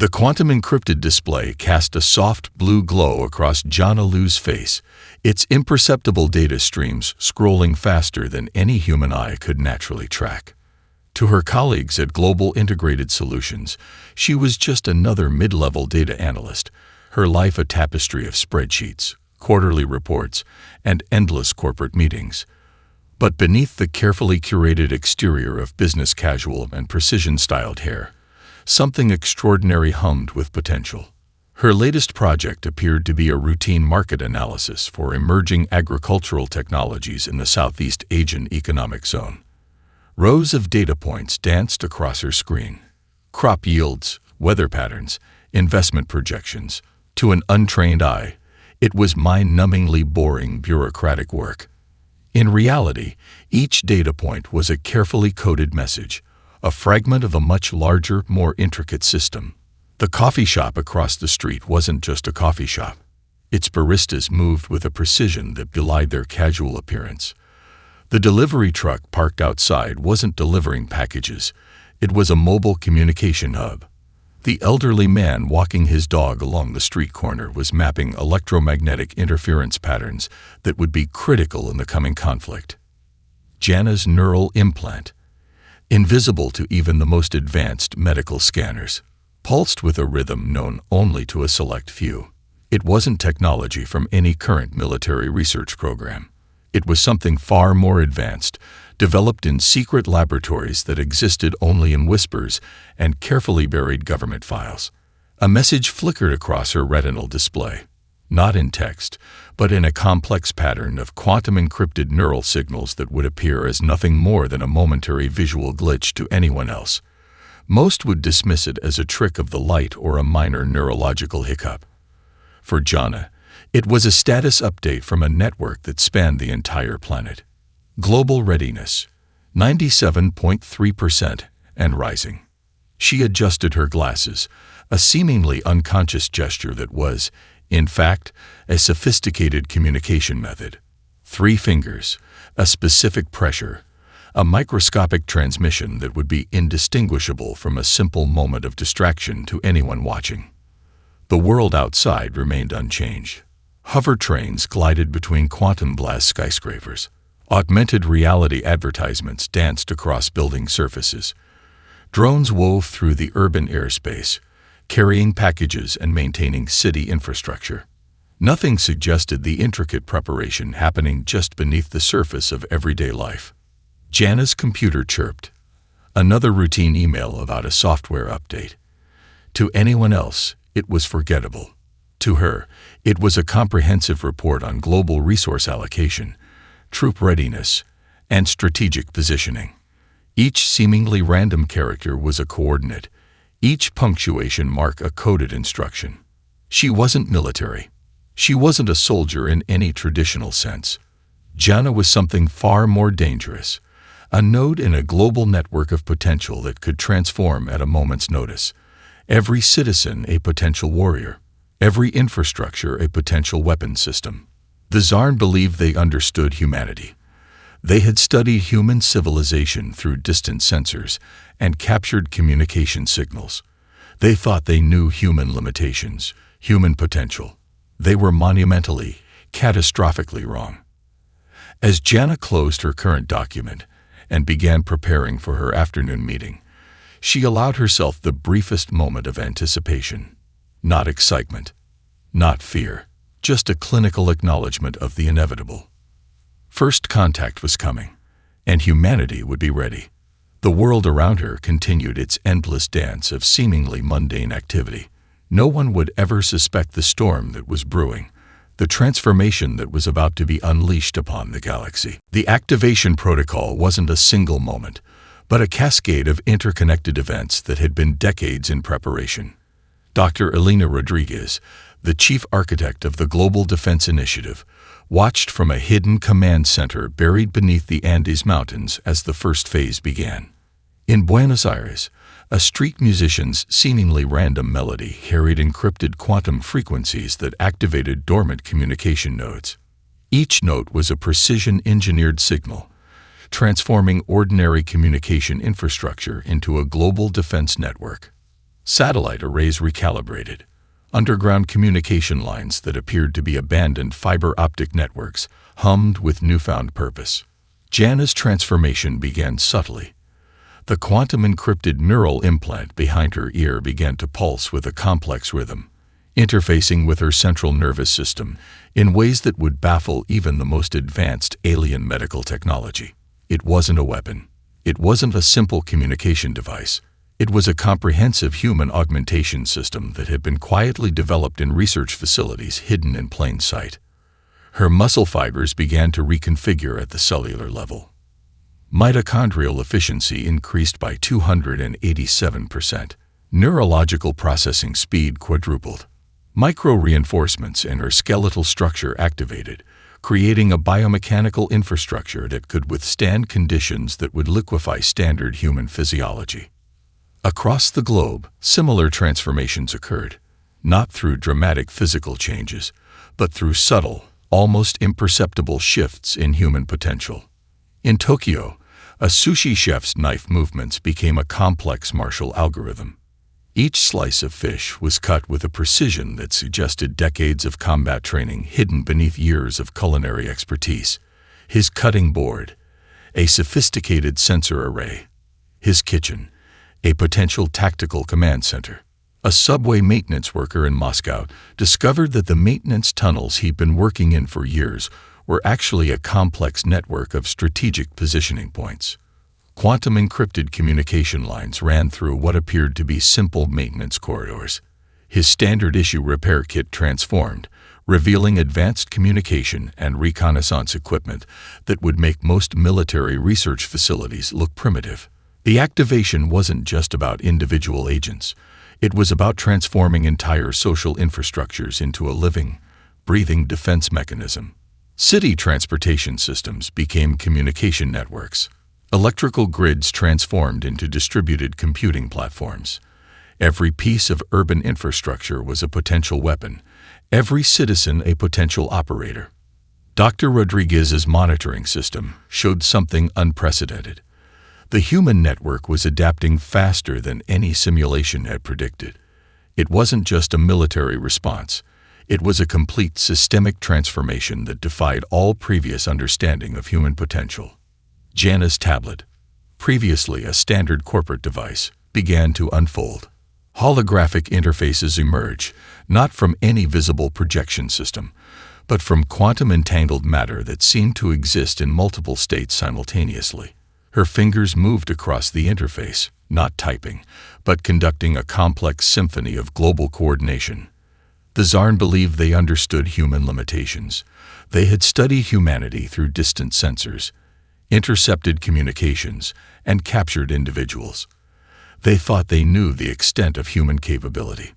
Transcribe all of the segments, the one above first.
The quantum-encrypted display cast a soft blue glow across Jana Lu's face, its imperceptible data streams scrolling faster than any human eye could naturally track. To her colleagues at Global Integrated Solutions, she was just another mid-level data analyst, her life a tapestry of spreadsheets, quarterly reports, and endless corporate meetings. But beneath the carefully curated exterior of business casual and precision-styled hair, something extraordinary hummed with potential. Her latest project appeared to be a routine market analysis for emerging agricultural technologies in the Southeast Asian Economic Zone. Rows of data points danced across her screen. Crop yields, weather patterns, investment projections. To an untrained eye, it was mind-numbingly boring bureaucratic work. In reality, each data point was a carefully coded message, a fragment of a much larger, more intricate system. The coffee shop across the street wasn't just a coffee shop. Its baristas moved with a precision that belied their casual appearance. The delivery truck parked outside wasn't delivering packages. It was a mobile communication hub. The elderly man walking his dog along the street corner was mapping electromagnetic interference patterns that would be critical in the coming conflict. Jana's neural implant, invisible to even the most advanced medical scanners, pulsed with a rhythm known only to a select few. It wasn't technology from any current military research program. It was something far more advanced, developed in secret laboratories that existed only in whispers and carefully buried government files. A message flickered across her retinal display, not in text, but in a complex pattern of quantum-encrypted neural signals that would appear as nothing more than a momentary visual glitch to anyone else. Most would dismiss it as a trick of the light or a minor neurological hiccup. For Jana, it was a status update from a network that spanned the entire planet. Global readiness, 97.3% and rising. She adjusted her glasses, a seemingly unconscious gesture that was, in fact, a sophisticated communication method. 3 fingers, a specific pressure, a microscopic transmission that would be indistinguishable from a simple moment of distraction to anyone watching. The world outside remained unchanged. Hover trains glided between quantum blast skyscrapers. Augmented reality advertisements danced across building surfaces. Drones wove through the urban airspace, carrying packages and maintaining city infrastructure. Nothing suggested the intricate preparation happening just beneath the surface of everyday life. Jana's computer chirped. Another routine email about a software update. To anyone else, it was forgettable. To her, it was a comprehensive report on global resource allocation, troop readiness, and strategic positioning. Each seemingly random character was a coordinate, each punctuation mark a coded instruction. She wasn't military. She wasn't a soldier in any traditional sense. Jana was something far more dangerous, a node in a global network of potential that could transform at a moment's notice. Every citizen a potential warrior, every infrastructure a potential weapon system. The Tsar believed they understood humanity. They had studied human civilization through distant sensors and captured communication signals. They thought they knew human limitations, human potential. They were monumentally, catastrophically wrong. As Jana closed her current document and began preparing for her afternoon meeting, she allowed herself the briefest moment of anticipation. Not excitement, not fear, just a clinical acknowledgement of the inevitable. First contact was coming, and humanity would be ready. The world around her continued its endless dance of seemingly mundane activity. No one would ever suspect the storm that was brewing, the transformation that was about to be unleashed upon the galaxy. The activation protocol wasn't a single moment, but a cascade of interconnected events that had been decades in preparation. Dr. Elena Rodriguez, the chief architect of the Global Defense Initiative, watched from a hidden command center buried beneath the Andes Mountains as the first phase began. In Buenos Aires, a street musician's seemingly random melody carried encrypted quantum frequencies that activated dormant communication nodes. Each note was a precision-engineered signal, transforming ordinary communication infrastructure into a global defense network. satellite arrays recalibrated, underground communication lines that appeared to be abandoned fiber optic networks hummed with newfound purpose. Jana's transformation began subtly. The quantum-encrypted neural implant behind her ear began to pulse with a complex rhythm, interfacing with her central nervous system in ways that would baffle even the most advanced alien medical technology. It wasn't a weapon. It wasn't a simple communication device. It was a comprehensive human augmentation system that had been quietly developed in research facilities hidden in plain sight. Her muscle fibers began to reconfigure at the cellular level. Mitochondrial efficiency increased by 287%. Neurological processing speed quadrupled. Micro-reinforcements in her skeletal structure activated, creating a biomechanical infrastructure that could withstand conditions that would liquefy standard human physiology. Across the globe, similar transformations occurred, not through dramatic physical changes, but through subtle, almost imperceptible shifts in human potential. In Tokyo, a sushi chef's knife movements became a complex martial algorithm. Each slice of fish was cut with a precision that suggested decades of combat training hidden beneath years of culinary expertise. His cutting board, a sophisticated sensor array. His kitchen, a potential tactical command center. A subway maintenance worker in Moscow discovered that the maintenance tunnels he'd been working in for years were actually a complex network of strategic positioning points. Quantum-encrypted communication lines ran through what appeared to be simple maintenance corridors. His standard-issue repair kit transformed, revealing advanced communication and reconnaissance equipment that would make most military research facilities look primitive. The activation wasn't just about individual agents. It was about transforming entire social infrastructures into a living, breathing defense mechanism. City transportation systems became communication networks. Electrical grids transformed into distributed computing platforms. Every piece of urban infrastructure was a potential weapon, every citizen a potential operator. Dr. Rodriguez's monitoring system showed something unprecedented. The human network was adapting faster than any simulation had predicted. It wasn't just a military response. It was a complete systemic transformation that defied all previous understanding of human potential. Jana's tablet, previously a standard corporate device, began to unfold. Holographic interfaces emerge, not from any visible projection system, but from quantum-entangled matter that seemed to exist in multiple states simultaneously. Her fingers moved across the interface, not typing, but conducting a complex symphony of global coordination. The Tsarn believed they understood human limitations. They had studied humanity through distant sensors, intercepted communications, and captured individuals. They thought they knew the extent of human capability.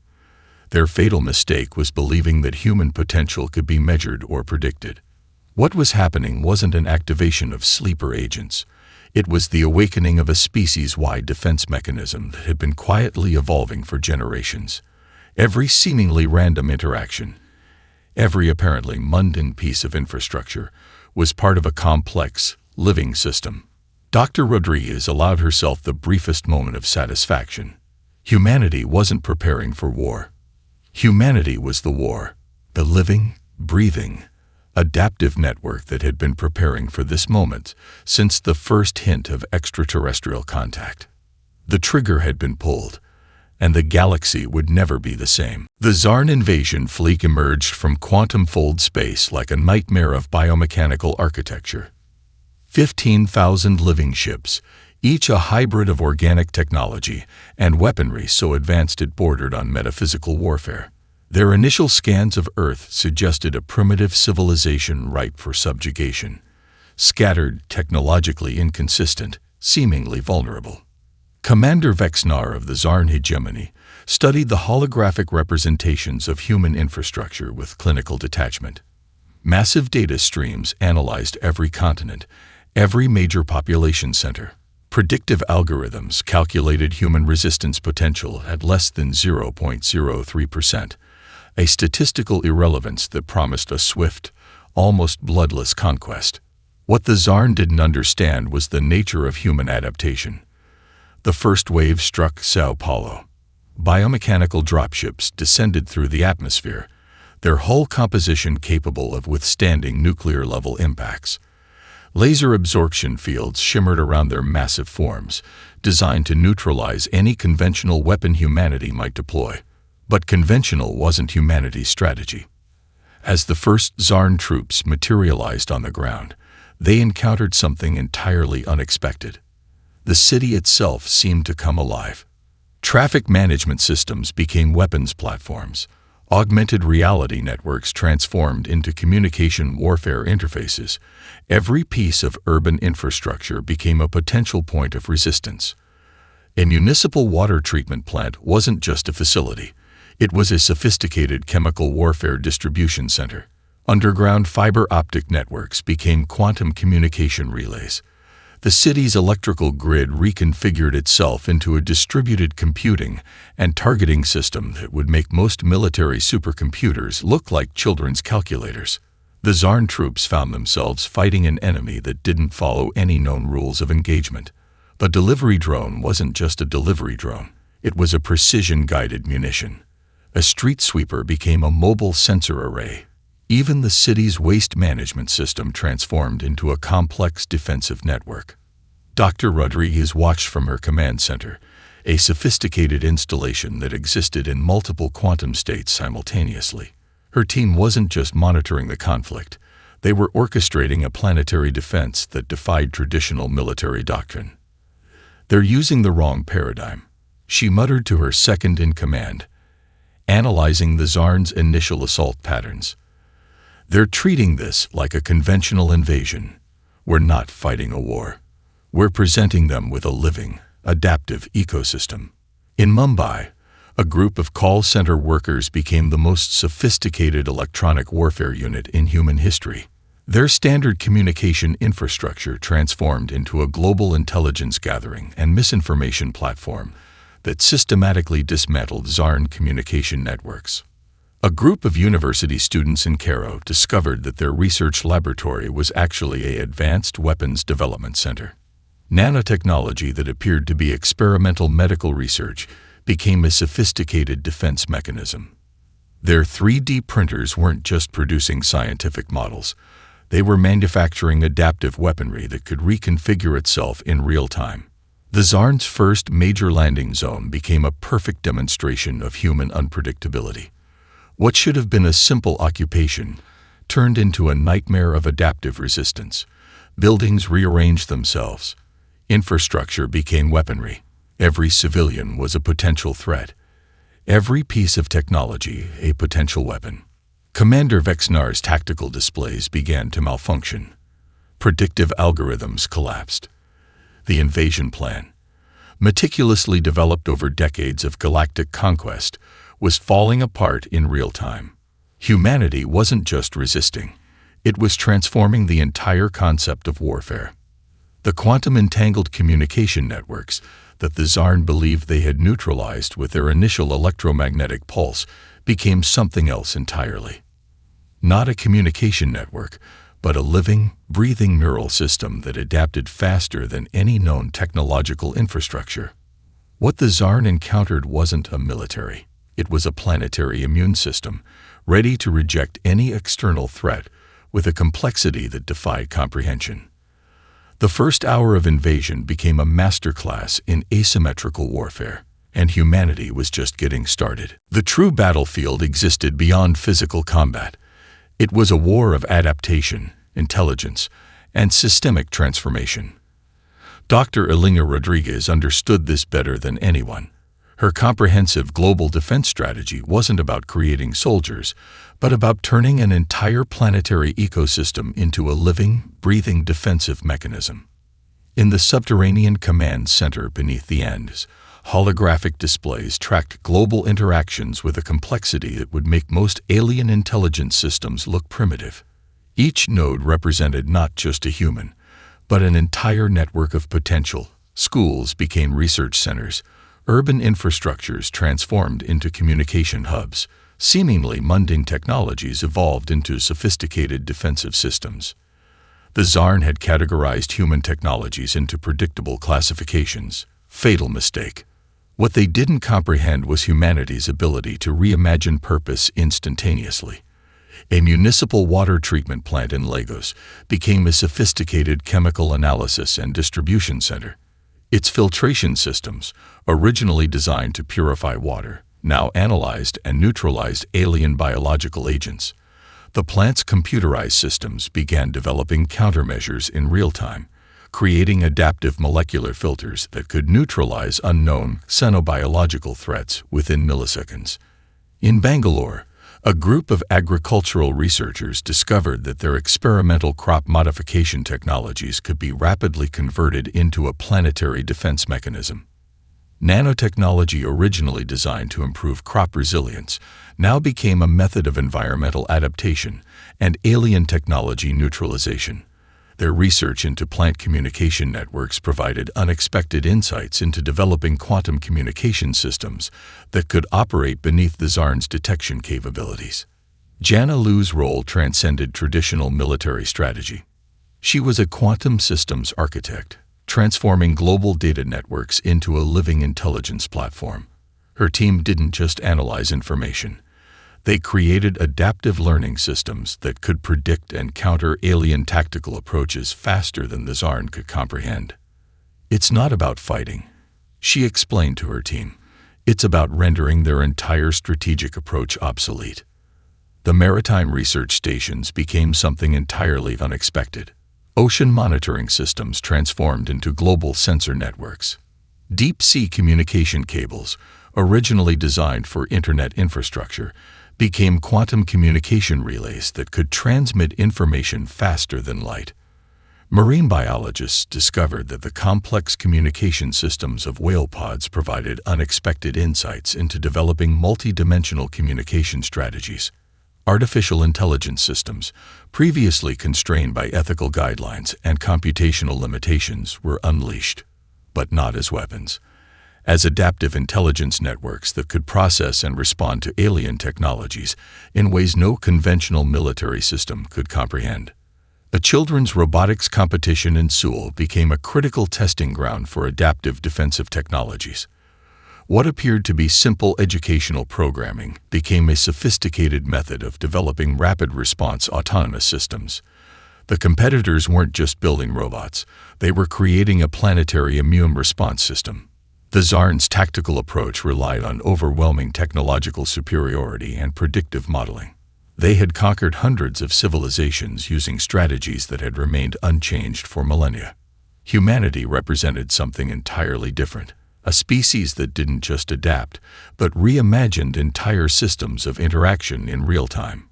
Their fatal mistake was believing that human potential could be measured or predicted. What was happening wasn't an activation of sleeper agents. It was the awakening of a species-wide defense mechanism that had been quietly evolving for generations. Every seemingly random interaction, every apparently mundane piece of infrastructure, was part of a complex, living system. Dr. Rodriguez allowed herself the briefest moment of satisfaction. Humanity wasn't preparing for war. Humanity was the war, the living, breathing, adaptive network that had been preparing for this moment since the first hint of extraterrestrial contact. The trigger had been pulled, and the galaxy would never be the same. The Tsarn invasion fleet emerged from quantum-fold space like a nightmare of biomechanical architecture. 15,000 living ships, each a hybrid of organic technology and weaponry so advanced it bordered on metaphysical warfare. Their initial scans of Earth suggested a primitive civilization ripe for subjugation, scattered, technologically inconsistent, seemingly vulnerable. Commander Vexnar of the Tsarn hegemony studied the holographic representations of human infrastructure with clinical detachment. Massive data streams analyzed every continent, every major population center. Predictive algorithms calculated human resistance potential at less than 0.03%, a statistical irrelevance that promised a swift, almost bloodless conquest. What the Tsarn didn't understand was the nature of human adaptation. The first wave struck Sao Paulo. Biomechanical dropships descended through the atmosphere, their hull composition capable of withstanding nuclear-level impacts. Laser absorption fields shimmered around their massive forms, designed to neutralize any conventional weapon humanity might deploy. But conventional wasn't humanity's strategy. As the first Zarn troops materialized on the ground, they encountered something entirely unexpected. The city itself seemed to come alive. Traffic management systems became weapons platforms. Augmented reality networks transformed into communication warfare interfaces. Every piece of urban infrastructure became a potential point of resistance. A municipal water treatment plant wasn't just a facility. It was a sophisticated chemical warfare distribution center. Underground fiber optic networks became quantum communication relays. The city's electrical grid reconfigured itself into a distributed computing and targeting system that would make most military supercomputers look like children's calculators. The Zarn troops found themselves fighting an enemy that didn't follow any known rules of engagement. The delivery drone wasn't just a delivery drone. It was a precision-guided munition. A street sweeper became a mobile sensor array. Even the city's waste management system transformed into a complex defensive network. Dr. Rodriguez watched from her command center, a sophisticated installation that existed in multiple quantum states simultaneously. Her team wasn't just monitoring the conflict. They were orchestrating a planetary defense that defied traditional military doctrine. "They're using the wrong paradigm," she muttered to her second-in-command, analyzing the Zarn's initial assault patterns. "They're treating this like a conventional invasion. We're not fighting a war. We're presenting them with a living, adaptive ecosystem." In Mumbai, a group of call center workers became the most sophisticated electronic warfare unit in human history. Their standard communication infrastructure transformed into a global intelligence gathering and misinformation platform that systematically dismantled Zarn communication networks. A group of university students in Cairo discovered that their research laboratory was actually an advanced weapons development center. Nanotechnology that appeared to be experimental medical research became a sophisticated defense mechanism. Their 3D printers weren't just producing scientific models. They were manufacturing adaptive weaponry that could reconfigure itself in real time. The Zarn's first major landing zone became a perfect demonstration of human unpredictability. What should have been a simple occupation turned into a nightmare of adaptive resistance. Buildings rearranged themselves. Infrastructure became weaponry. Every civilian was a potential threat. Every piece of technology a potential weapon. Commander Vexnar's tactical displays began to malfunction. Predictive algorithms collapsed. The invasion plan, meticulously developed over decades of galactic conquest, was falling apart in real time. Humanity wasn't just resisting. It was transforming the entire concept of warfare. The quantum-entangled communication networks that the Zarn believed they had neutralized with their initial electromagnetic pulse became something else entirely. Not a communication network, but a living, breathing neural system that adapted faster than any known technological infrastructure. What the Zarn encountered wasn't a military. It was a planetary immune system, ready to reject any external threat with a complexity that defied comprehension. The first hour of invasion became a masterclass in asymmetrical warfare, and humanity was just getting started. The true battlefield existed beyond physical combat. It was a war of adaptation, intelligence, and systemic transformation. Dr. Elena Rodriguez understood this better than anyone. Her comprehensive global defense strategy wasn't about creating soldiers, but about turning an entire planetary ecosystem into a living, breathing defensive mechanism. In the subterranean command center beneath the Andes, holographic displays tracked global interactions with a complexity that would make most alien intelligence systems look primitive. Each node represented not just a human, but an entire network of potential. Schools became research centers. Urban infrastructures transformed into communication hubs. Seemingly mundane technologies evolved into sophisticated defensive systems. The Zarn had categorized human technologies into predictable classifications. Fatal mistake. What they didn't comprehend was humanity's ability to reimagine purpose instantaneously. A municipal water treatment plant in Lagos became a sophisticated chemical analysis and distribution center. Its filtration systems, originally designed to purify water, now analyzed and neutralized alien biological agents. The plant's computerized systems began developing countermeasures in real time, creating adaptive molecular filters that could neutralize unknown xenobiological threats within milliseconds. In Bangalore, a group of agricultural researchers discovered that their experimental crop modification technologies could be rapidly converted into a planetary defense mechanism. Nanotechnology, originally designed to improve crop resilience, now became a method of environmental adaptation and alien technology neutralization. Their research into plant communication networks provided unexpected insights into developing quantum communication systems that could operate beneath the Zarn's detection capabilities. Jana Lu's role transcended traditional military strategy. She was a quantum systems architect, transforming global data networks into a living intelligence platform. Her team didn't just analyze information. They created adaptive learning systems that could predict and counter alien tactical approaches faster than the Zarn could comprehend. "It's not about fighting," she explained to her team. "It's about rendering their entire strategic approach obsolete." The maritime research stations became something entirely unexpected. Ocean monitoring systems transformed into global sensor networks. Deep-sea communication cables, originally designed for internet infrastructure, became quantum communication relays that could transmit information faster than light. Marine biologists discovered that the complex communication systems of whale pods provided unexpected insights into developing multidimensional communication strategies. Artificial intelligence systems, previously constrained by ethical guidelines and computational limitations, were unleashed, but not as weapons, as adaptive intelligence networks that could process and respond to alien technologies in ways no conventional military system could comprehend. A children's robotics competition in Seoul became a critical testing ground for adaptive defensive technologies. What appeared to be simple educational programming became a sophisticated method of developing rapid response autonomous systems. The competitors weren't just building robots, they were creating a planetary immune response system. The Zarn's tactical approach relied on overwhelming technological superiority and predictive modeling. They had conquered hundreds of civilizations using strategies that had remained unchanged for millennia. Humanity represented something entirely different, a species that didn't just adapt, but reimagined entire systems of interaction in real time.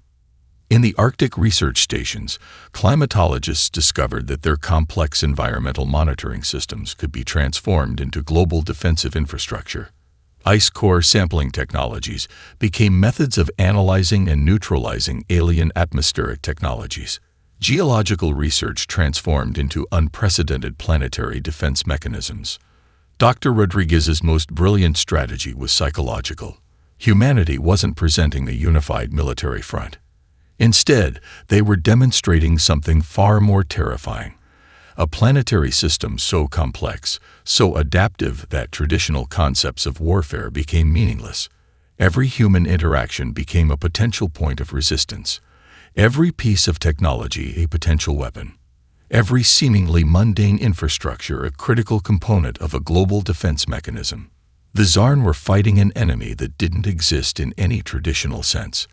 In the Arctic research stations, climatologists discovered that their complex environmental monitoring systems could be transformed into global defensive infrastructure. Ice core sampling technologies became methods of analyzing and neutralizing alien atmospheric technologies. Geological research transformed into unprecedented planetary defense mechanisms. Dr. Rodriguez's most brilliant strategy was psychological. Humanity wasn't presenting a unified military front. Instead, they were demonstrating something far more terrifying. A planetary system so complex, so adaptive that traditional concepts of warfare became meaningless. Every human interaction became a potential point of resistance. Every piece of technology a potential weapon. Every seemingly mundane infrastructure a critical component of a global defense mechanism. The Zarn were fighting an enemy that didn't exist in any traditional sense.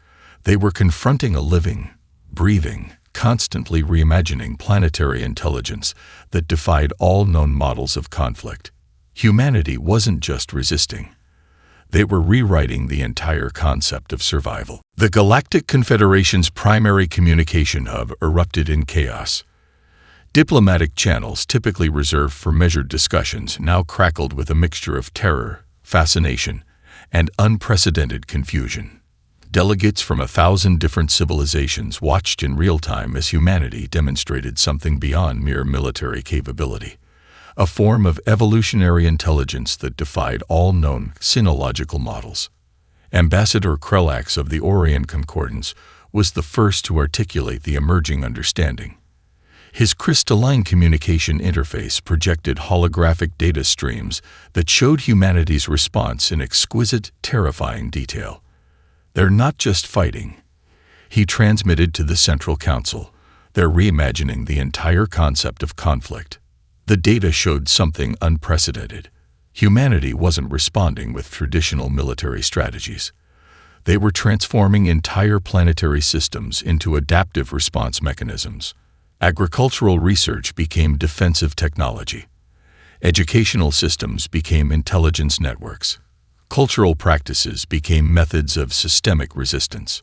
They were confronting a living, breathing, constantly reimagining planetary intelligence that defied all known models of conflict. Humanity wasn't just resisting. They were rewriting the entire concept of survival. The Galactic Confederation's primary communication hub erupted in chaos. Diplomatic channels, typically reserved for measured discussions, now crackled with a mixture of terror, fascination, and unprecedented confusion. Delegates from 1,000 different civilizations watched in real time as humanity demonstrated something beyond mere military capability, a form of evolutionary intelligence that defied all known sinological models. Ambassador Krelax of the Orion Concordance was the first to articulate the emerging understanding. His crystalline communication interface projected holographic data streams that showed humanity's response in exquisite, terrifying detail. "They're not just fighting," he transmitted to the Central Council. "They're reimagining the entire concept of conflict." The data showed something unprecedented. Humanity wasn't responding with traditional military strategies. They were transforming entire planetary systems into adaptive response mechanisms. Agricultural research became defensive technology. Educational systems became intelligence networks. Cultural practices became methods of systemic resistance.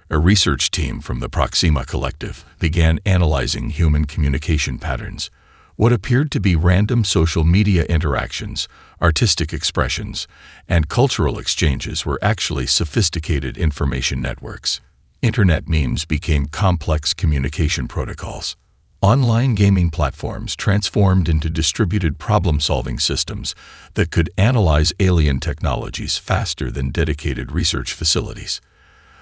A research team from the Proxima Collective began analyzing human communication patterns. What appeared to be random social media interactions, artistic expressions, and cultural exchanges were actually sophisticated information networks. Internet memes became complex communication protocols. Online gaming platforms transformed into distributed problem-solving systems that could analyze alien technologies faster than dedicated research facilities.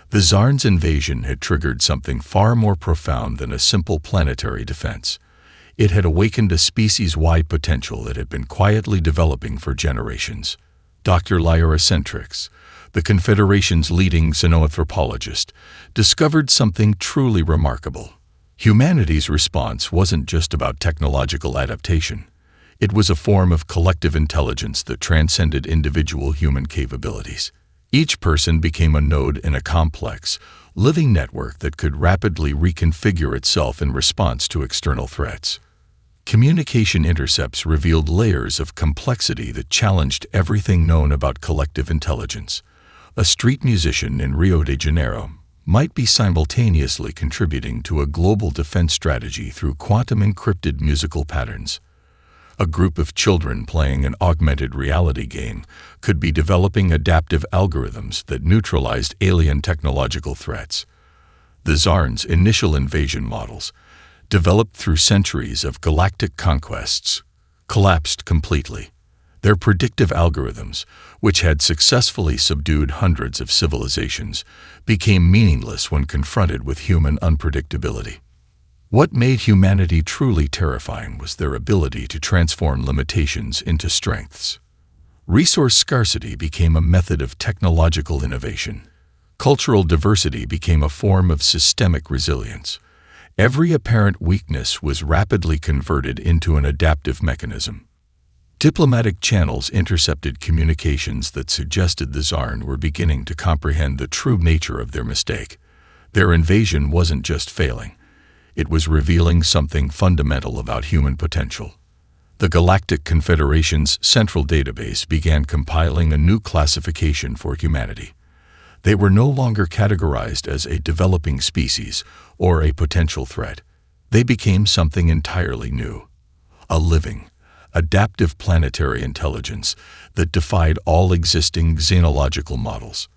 The Tsar's invasion had triggered something far more profound than a simple planetary defense. It had awakened a species-wide potential that had been quietly developing for generations. Dr. Lyra Centrix, the Confederation's leading xenoanthropologist, discovered something truly remarkable. Humanity's response wasn't just about technological adaptation. It was a form of collective intelligence that transcended individual human capabilities. Each person became a node in a complex, living network that could rapidly reconfigure itself in response to external threats. Communication intercepts revealed layers of complexity that challenged everything known about collective intelligence. A street musician in Rio de Janeiro might be simultaneously contributing to a global defense strategy through quantum-encrypted musical patterns. A group of children playing an augmented reality game could be developing adaptive algorithms that neutralized alien technological threats. The Tsar's initial invasion models, developed through centuries of galactic conquests, collapsed completely. Their predictive algorithms, which had successfully subdued hundreds of civilizations, became meaningless when confronted with human unpredictability. What made humanity truly terrifying was their ability to transform limitations into strengths. Resource scarcity became a method of technological innovation. Cultural diversity became a form of systemic resilience. Every apparent weakness was rapidly converted into an adaptive mechanism. Diplomatic channels intercepted communications that suggested the Tsar were beginning to comprehend the true nature of their mistake. Their invasion wasn't just failing. It was revealing something fundamental about human potential. The Galactic Confederation's central database began compiling a new classification for humanity. They were no longer categorized as a developing species or a potential threat. They became something entirely new. A living, adaptive planetary intelligence that defied all existing xenological models.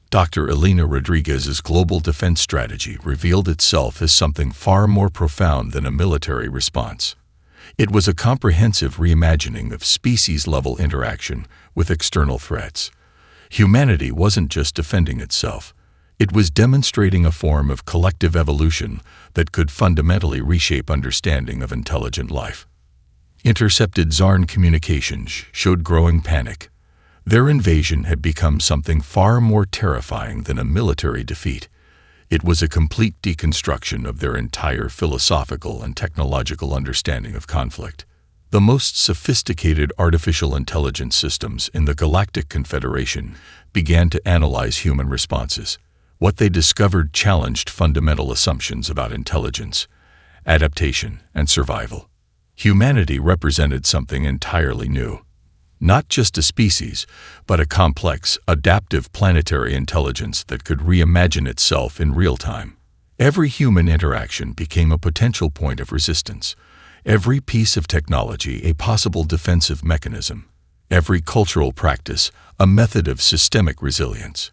Dr. Elena Rodriguez's global defense strategy revealed itself as something far more profound than a military response. It was a comprehensive reimagining of species-level interaction with external threats. Humanity wasn't just defending itself. It was demonstrating a form of collective evolution that could fundamentally reshape understanding of intelligent life. Intercepted Tsar communications showed growing panic. Their invasion had become something far more terrifying than a military defeat. It was a complete deconstruction of their entire philosophical and technological understanding of conflict. The most sophisticated artificial intelligence systems in the Galactic Confederation began to analyze human responses. What they discovered challenged fundamental assumptions about intelligence, adaptation, and survival. Humanity represented something entirely new. Not just a species, but a complex, adaptive planetary intelligence that could reimagine itself in real time. Every human interaction became a potential point of resistance. Every piece of technology a possible defensive mechanism. Every cultural practice a method of systemic resilience.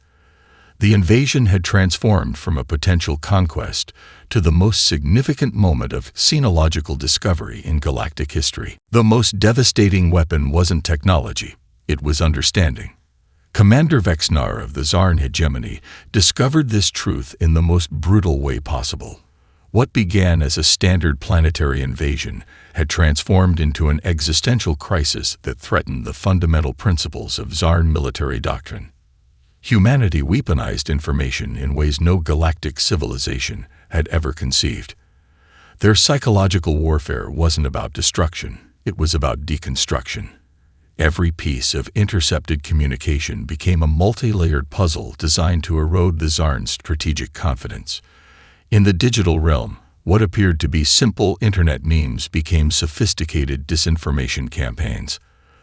The invasion had transformed from a potential conquest to the most significant moment of xenological discovery in galactic history. The most devastating weapon wasn't technology, it was understanding. Commander Vexnar of the Tsar hegemony discovered this truth in the most brutal way possible. What began as a standard planetary invasion had transformed into an existential crisis that threatened the fundamental principles of Czarn military doctrine. Humanity weaponized information in ways no galactic civilization had ever conceived. Their psychological warfare wasn't about destruction, it was about deconstruction. Every piece of intercepted communication became a multi-layered puzzle designed to erode the Czarn's strategic confidence. In the digital realm, what appeared to be simple internet memes became sophisticated disinformation campaigns.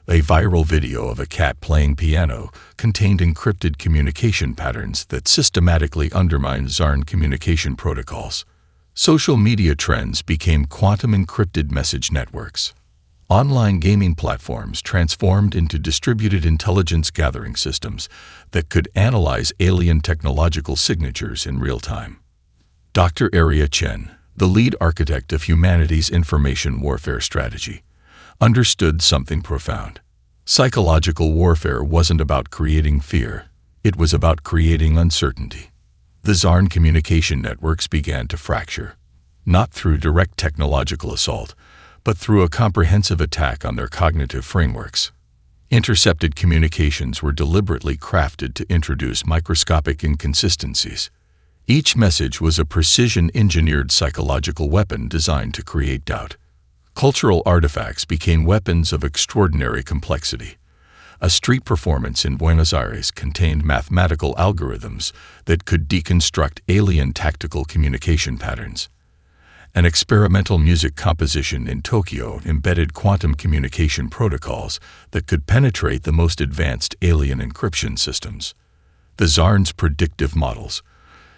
A viral video of a cat playing piano contained encrypted communication patterns that systematically undermined Czarn communication protocols. Social media trends became quantum-encrypted message networks. Online gaming platforms transformed into distributed intelligence gathering systems that could analyze alien technological signatures in real time. Dr. Arya Chen, the lead architect of humanity's information warfare strategy, understood something profound. Psychological warfare wasn't about creating fear, it was about creating uncertainty. The Czarn communication networks began to fracture, not through direct technological assault, but through a comprehensive attack on their cognitive frameworks. Intercepted communications were deliberately crafted to introduce microscopic inconsistencies. Each message was a precision-engineered psychological weapon designed to create doubt. Cultural artifacts became weapons of extraordinary complexity. A street performance in Buenos Aires contained mathematical algorithms that could deconstruct alien tactical communication patterns. An experimental music composition in Tokyo embedded quantum communication protocols that could penetrate the most advanced alien encryption systems. The Czarn's predictive models,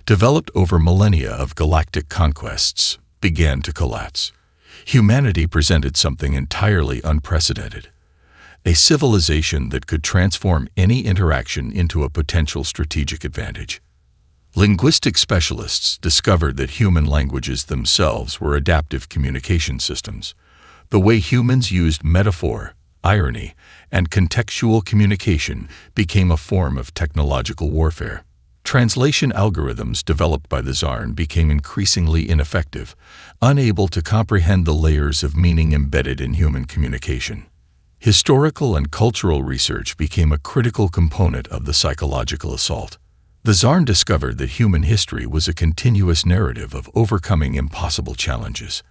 developed over millennia of galactic conquests, began to collapse. Humanity presented something entirely unprecedented. A civilization that could transform any interaction into a potential strategic advantage. Linguistic specialists discovered that human languages themselves were adaptive communication systems. The way humans used metaphor, irony, and contextual communication became a form of technological warfare. Translation algorithms developed by the Czarn became increasingly ineffective, unable to comprehend the layers of meaning embedded in human communication. Historical and cultural research became a critical component of the psychological assault. The Czarn discovered that human history was a continuous narrative of overcoming impossible challenges.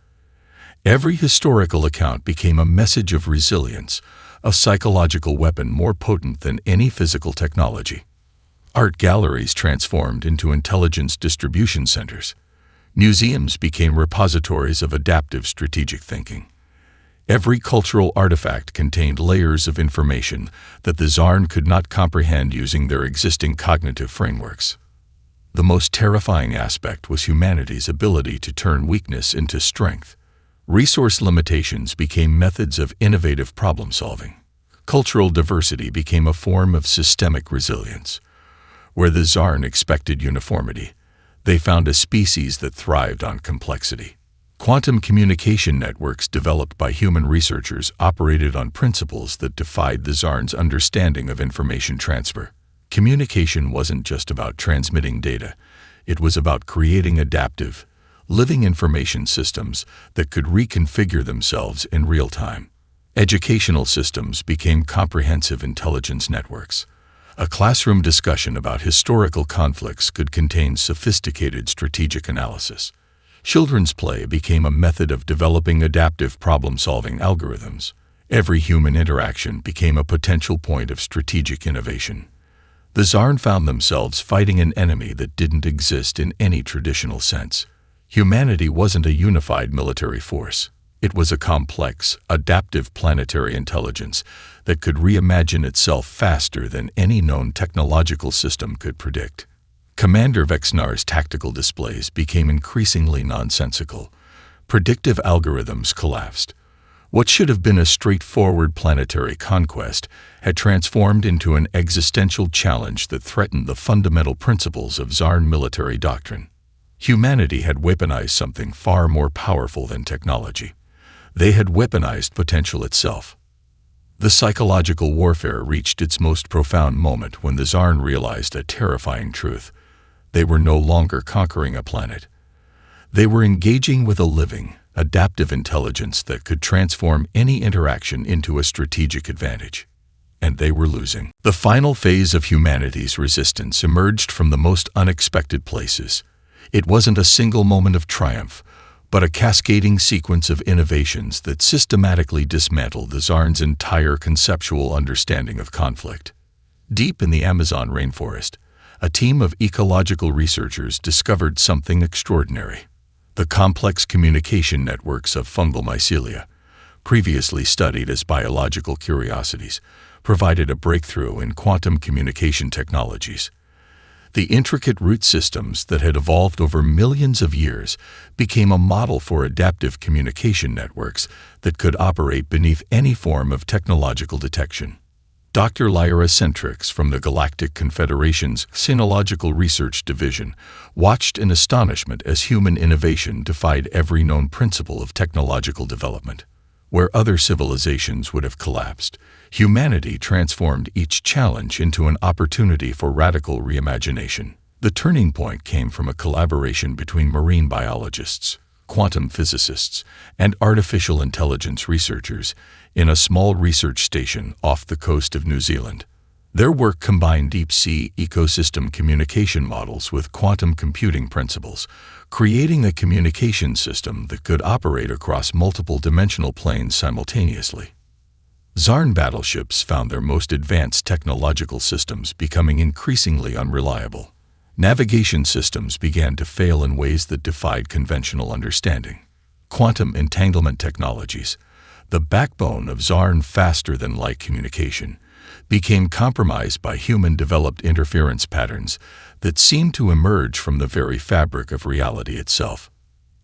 Every historical account became a message of resilience, a psychological weapon more potent than any physical technology. Art galleries transformed into intelligence distribution centers. Museums became repositories of adaptive strategic thinking. Every cultural artifact contained layers of information that the Czarn could not comprehend using their existing cognitive frameworks. The most terrifying aspect was humanity's ability to turn weakness into strength. Resource limitations became methods of innovative problem-solving. Cultural diversity became a form of systemic resilience. Where the Czarn expected uniformity, they found a species that thrived on complexity. Quantum communication networks developed by human researchers operated on principles that defied the Czarn's understanding of information transfer. Communication wasn't just about transmitting data, it was about creating adaptive, living information systems that could reconfigure themselves in real time. Educational systems became comprehensive intelligence networks. A classroom discussion about historical conflicts could contain sophisticated strategic analysis. Children's play became a method of developing adaptive problem-solving algorithms. Every human interaction became a potential point of strategic innovation. The Czarn found themselves fighting an enemy that didn't exist in any traditional sense. Humanity wasn't a unified military force. It was a complex, adaptive planetary intelligence that could reimagine itself faster than any known technological system could predict. Commander Vexnar's tactical displays became increasingly nonsensical. Predictive algorithms collapsed. What should have been a straightforward planetary conquest had transformed into an existential challenge that threatened the fundamental principles of Czarn military doctrine. Humanity had weaponized something far more powerful than technology. They had weaponized potential itself. The psychological warfare reached its most profound moment when the Czarn realized a terrifying truth. They were no longer conquering a planet. They were engaging with a living, adaptive intelligence that could transform any interaction into a strategic advantage. And they were losing. The final phase of humanity's resistance emerged from the most unexpected places. It wasn't a single moment of triumph, but a cascading sequence of innovations that systematically dismantled the Zarn's entire conceptual understanding of conflict. Deep in the Amazon rainforest, a team of ecological researchers discovered something extraordinary. The complex communication networks of fungal mycelia, previously studied as biological curiosities, provided a breakthrough in quantum communication technologies. The intricate root systems that had evolved over millions of years became a model for adaptive communication networks that could operate beneath any form of technological detection. Dr. Lyra Centrix from the Galactic Confederation's Sinological Research Division watched in astonishment as human innovation defied every known principle of technological development. Where other civilizations would have collapsed, humanity transformed each challenge into an opportunity for radical reimagination. The turning point came from a collaboration between marine biologists, quantum physicists, and artificial intelligence researchers in a small research station off the coast of New Zealand. Their work combined deep-sea ecosystem communication models with quantum computing principles, creating a communication system that could operate across multiple dimensional planes simultaneously. Zarn battleships found their most advanced technological systems becoming increasingly unreliable. Navigation systems began to fail in ways that defied conventional understanding. Quantum entanglement technologies, the backbone of Zarn faster-than-light communication, became compromised by human-developed interference patterns that seemed to emerge from the very fabric of reality itself.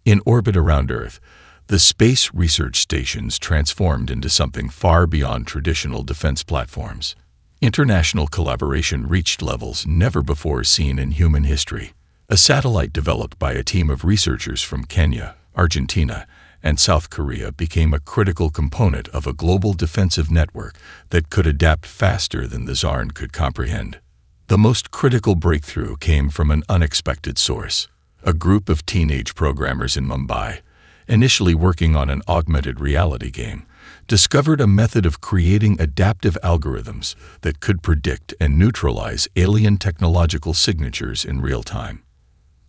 In orbit around Earth, the space research stations transformed into something far beyond traditional defense platforms. International collaboration reached levels never before seen in human history. A satellite developed by a team of researchers from Kenya, Argentina, and South Korea became a critical component of a global defensive network that could adapt faster than the Zarn could comprehend. The most critical breakthrough came from an unexpected source. A group of teenage programmers in Mumbai, initially working on an augmented reality game, discovered a method of creating adaptive algorithms that could predict and neutralize alien technological signatures in real time.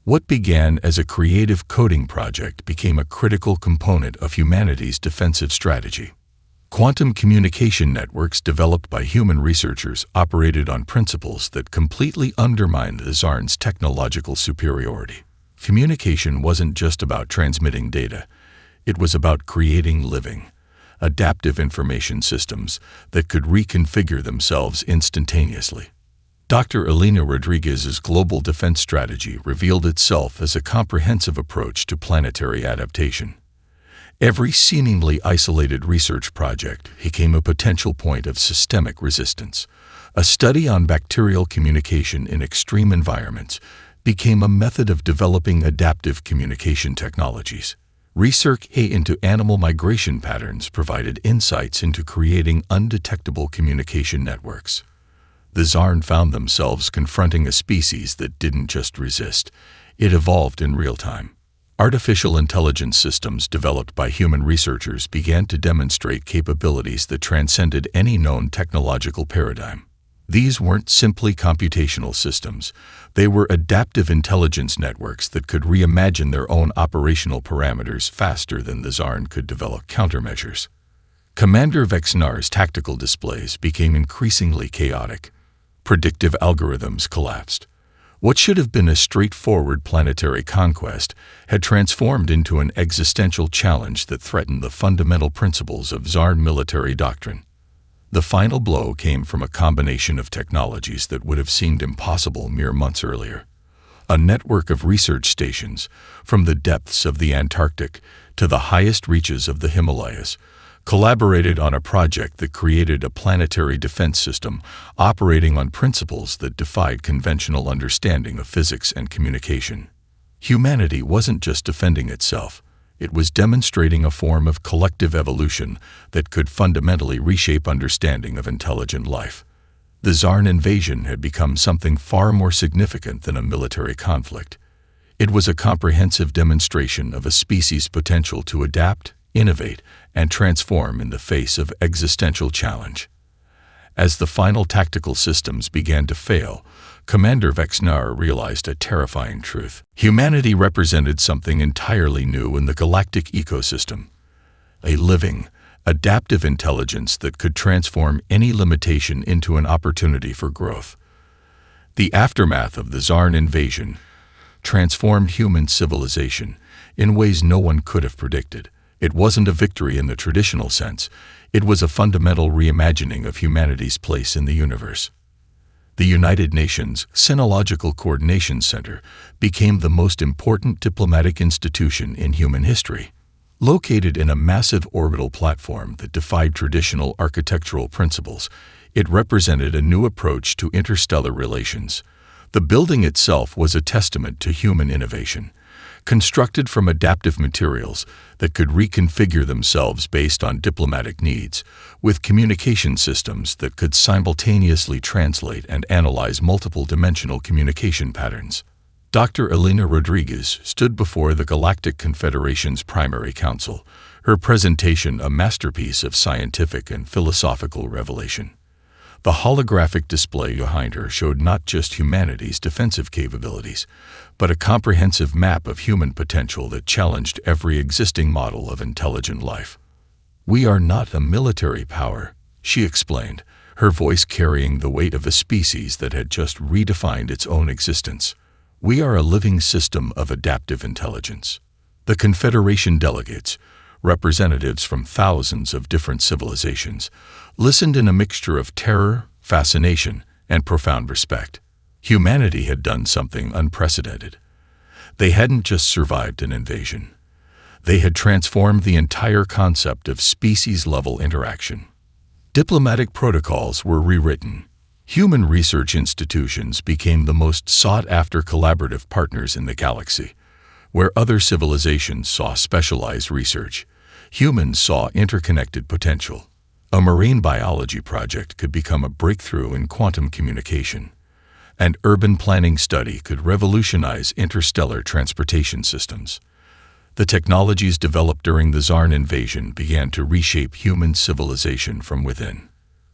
What began as a creative coding project became a critical component of humanity's defensive strategy. Quantum communication networks developed by human researchers operated on principles that completely undermined the Zarn's technological superiority. Communication wasn't just about transmitting data. It was about creating living, adaptive information systems that could reconfigure themselves instantaneously. Dr. Elena Rodriguez's global defense strategy revealed itself as a comprehensive approach to planetary adaptation. Every seemingly isolated research project became a potential point of systemic resistance. A study on bacterial communication in extreme environments became a method of developing adaptive communication technologies. Research into animal migration patterns provided insights into creating undetectable communication networks. The Zarn found themselves confronting a species that didn't just resist, it evolved in real time. Artificial intelligence systems developed by human researchers began to demonstrate capabilities that transcended any known technological paradigm. These weren't simply computational systems. They were adaptive intelligence networks that could reimagine their own operational parameters faster than the Zarn could develop countermeasures. Commander Vexnar's tactical displays became increasingly chaotic. Predictive algorithms collapsed. What should have been a straightforward planetary conquest had transformed into an existential challenge that threatened the fundamental principles of Zarn military doctrine. The final blow came from a combination of technologies that would have seemed impossible mere months earlier. A network of research stations, from the depths of the Antarctic to the highest reaches of the Himalayas, collaborated on a project that created a planetary defense system operating on principles that defied conventional understanding of physics and communication. Humanity wasn't just defending itself. It was demonstrating a form of collective evolution that could fundamentally reshape understanding of intelligent life. The Zarn invasion had become something far more significant than a military conflict. It was a comprehensive demonstration of a species' potential to adapt, innovate, and transform in the face of existential challenge. As the final tactical systems began to fail, Commander Vexnar realized a terrifying truth. Humanity represented something entirely new in the galactic ecosystem, a living, adaptive intelligence that could transform any limitation into an opportunity for growth. The aftermath of the Zarn invasion transformed human civilization in ways no one could have predicted. It wasn't a victory in the traditional sense. It was a fundamental reimagining of humanity's place in the universe. The United Nations Sinological Coordination Center became the most important diplomatic institution in human history. Located in a massive orbital platform that defied traditional architectural principles, it represented a new approach to interstellar relations. The building itself was a testament to human innovation, constructed from adaptive materials that could reconfigure themselves based on diplomatic needs, with communication systems that could simultaneously translate and analyze multiple-dimensional communication patterns. Dr. Elena Rodriguez stood before the Galactic Confederation's primary council, her presentation a masterpiece of scientific and philosophical revelation. The holographic display behind her showed not just humanity's defensive capabilities, but a comprehensive map of human potential that challenged every existing model of intelligent life. "We are not a military power," she explained, her voice carrying the weight of a species that had just redefined its own existence. "We are a living system of adaptive intelligence." The Confederation delegates, representatives from thousands of different civilizations, listened in a mixture of terror, fascination, and profound respect. Humanity had done something unprecedented. They hadn't just survived an invasion. They had transformed the entire concept of species-level interaction. Diplomatic protocols were rewritten. Human research institutions became the most sought-after collaborative partners in the galaxy. Where other civilizations saw specialized research, humans saw interconnected potential. A marine biology project could become a breakthrough in quantum communication. An urban planning study could revolutionize interstellar transportation systems. The technologies developed during the Zarn invasion began to reshape human civilization from within.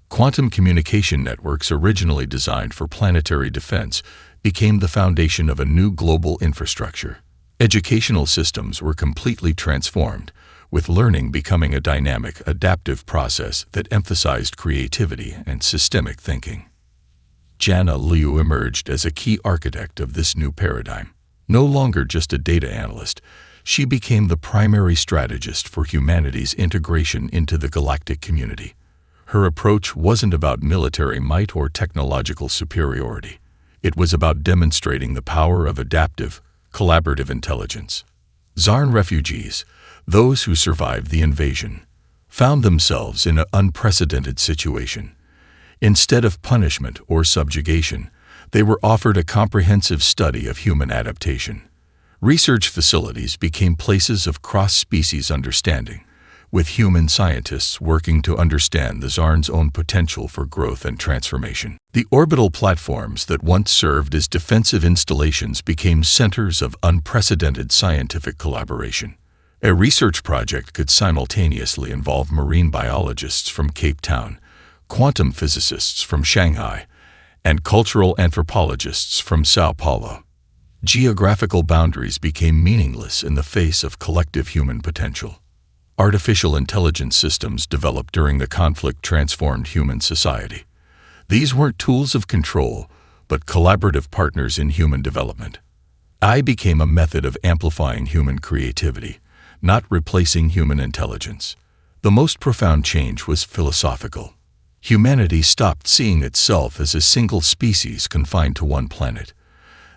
Quantum communication networks, originally designed for planetary defense, became the foundation of a new global infrastructure. Educational systems were completely transformed, with learning becoming a dynamic, adaptive process that emphasized creativity and systemic thinking. Jana Liu emerged as a key architect of this new paradigm. No longer just a data analyst, she became the primary strategist for humanity's integration into the galactic community. Her approach wasn't about military might or technological superiority. It was about demonstrating the power of adaptive, collaborative intelligence. Zarn refugees, those who survived the invasion, found themselves in an unprecedented situation. Instead of punishment or subjugation, they were offered a comprehensive study of human adaptation. Research facilities became places of cross-species understanding, with human scientists working to understand the Zarn's own potential for growth and transformation. The orbital platforms that once served as defensive installations became centers of unprecedented scientific collaboration. A research project could simultaneously involve marine biologists from Cape Town, quantum physicists from Shanghai, and cultural anthropologists from Sao Paulo. Geographical boundaries became meaningless in the face of collective human potential. Artificial intelligence systems developed during the conflict transformed human society. These weren't tools of control, but collaborative partners in human development. AI became a method of amplifying human creativity, not replacing human intelligence. The most profound change was philosophical. Humanity stopped seeing itself as a single species confined to one planet.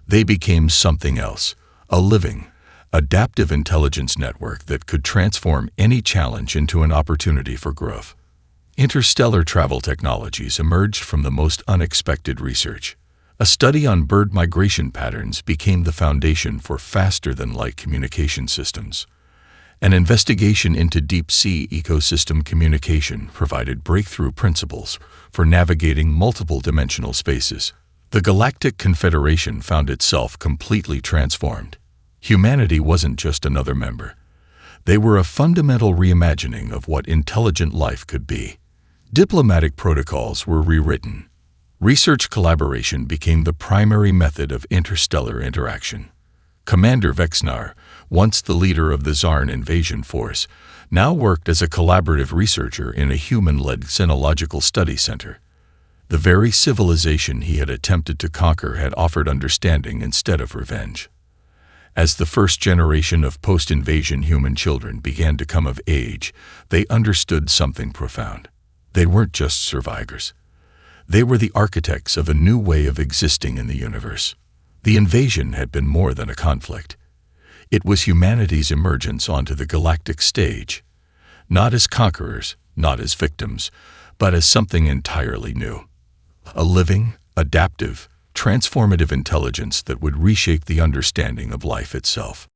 They became something else, a living, adaptive intelligence network that could transform any challenge into an opportunity for growth. Interstellar travel technologies emerged from the most unexpected research. A study on bird migration patterns became the foundation for faster-than-light communication systems. An investigation into deep-sea ecosystem communication provided breakthrough principles for navigating multiple-dimensional spaces. The Galactic Confederation found itself completely transformed. Humanity wasn't just another member. They were a fundamental reimagining of what intelligent life could be. Diplomatic protocols were rewritten. Research collaboration became the primary method of interstellar interaction. Commander Vexnar, once the leader of the Zarn invasion force, now worked as a collaborative researcher in a human-led xenological study center. The very civilization he had attempted to conquer had offered understanding instead of revenge. As the first generation of post-invasion human children began to come of age, they understood something profound. They weren't just survivors. They were the architects of a new way of existing in the universe. The invasion had been more than a conflict. It was humanity's emergence onto the galactic stage, not as conquerors, not as victims, but as something entirely new. A living, adaptive, transformative intelligence that would reshape the understanding of life itself.